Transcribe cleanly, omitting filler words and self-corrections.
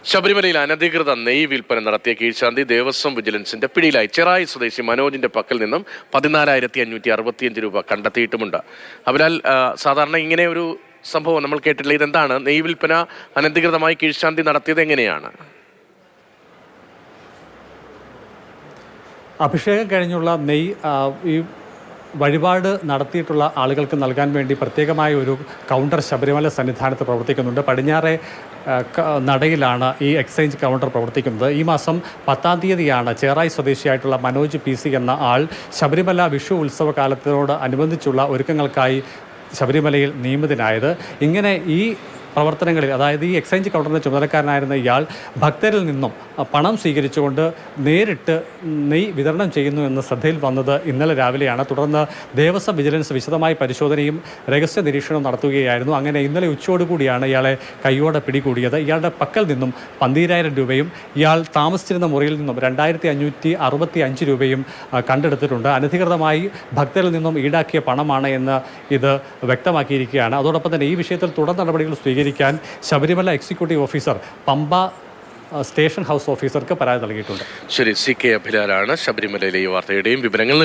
ശബരിമലയിൽ അനധികൃത നെയ് വിൽപ്പന നടത്തിയ കീഴ്ശാന്തി ദേവസ്വം വിജിലൻസിന്റെ പിടിയിലായി. ചെറായി സ്വദേശി മനോജിന്റെ പക്കൽ നിന്നും 14,565 രൂപ കണ്ടെത്തിയിട്ടുമുണ്ട്. അതിനാൽ സാധാരണ ഇങ്ങനെ ഒരു സംഭവം നമ്മൾ കേട്ടിട്ടില്ല. ഇതെന്താണ്? നെയ് വിൽപ്പന അനധികൃതമായി കീഴ്ശാന്തി നടത്തിയത് എങ്ങനെയാണ്? അഭിഷേകം കഴിഞ്ഞുള്ള നെയ് ഈ വഴിപാട് നടത്തിയിട്ടുള്ള ആളുകൾക്ക് നൽകാൻ വേണ്ടി പ്രത്യേകമായ ഒരു കൗണ്ടർ ശബരിമല സന്നിധാനത്ത് പ്രവർത്തിക്കുന്നുണ്ട്. പടിഞ്ഞാറെ നടയിലാണ് ഈ എക്സ്ചേഞ്ച് കൗണ്ടർ പ്രവർത്തിക്കുന്നത്. ഈ മാസം 10-ാം തീയതിയാണ് ചെറായി സ്വദേശിയായിട്ടുള്ള മനോജ് PC എന്ന ആൾ ശബരിമല വിഷു ഉത്സവകാലത്തോട് അനുബന്ധിച്ചുള്ള ഒരുക്കങ്ങൾക്കായി ശബരിമലയിൽ നിയമിതനായത്. ഇങ്ങനെ ഈ പ്രവർത്തനങ്ങളിൽ, അതായത് ഈ എക്സ്ചേഞ്ച് കൗണ്ടറിൻ്റെ ചുമതലക്കാരനായിരുന്ന ഇയാൾ ഭക്തരിൽ നിന്നും പണം സ്വീകരിച്ചുകൊണ്ട് നേരിട്ട് നെയ് വിതരണം ചെയ്യുന്നു എന്ന് ശ്രദ്ധയിൽ വന്നത് ഇന്നലെ രാവിലെയാണ്. തുടർന്ന് ദേവസ്വം വിജിലൻസ് വിശദമായ പരിശോധനയും രഹസ്യ നിരീക്ഷണവും നടത്തുകയായിരുന്നു. അങ്ങനെ ഇന്നലെ ഉച്ചയോടുകൂടിയാണ് ഇയാളെ കൈയോടെ പിടികൂടിയത്. ഇയാളുടെ പക്കൽ നിന്നും 12,000 രൂപയും ഇയാൾ താമസിച്ചിരുന്ന മുറിയിൽ നിന്നും 2,565 രൂപയും കണ്ടെടുത്തിട്ടുണ്ട്. അനധികൃതമായി ഭക്തരിൽ നിന്നും ഈടാക്കിയ പണമാണ് എന്ന് ഇത് വ്യക്തമാക്കിയിരിക്കുകയാണ്. അതോടൊപ്പം തന്നെ ഈ വിഷയത്തിൽ തുടർ നടപടികൾ സ്വീകരിക്കാൻ Sabarimala executive officer Pamba station house ഓഫീസർക്ക് പരാതി നൽകിയിട്ടുണ്ട്. ശരി, CK അഭിലാലാണ് ശബരിമലയിലെ ഈ വാർത്തയുടെയും വിവരങ്ങൾ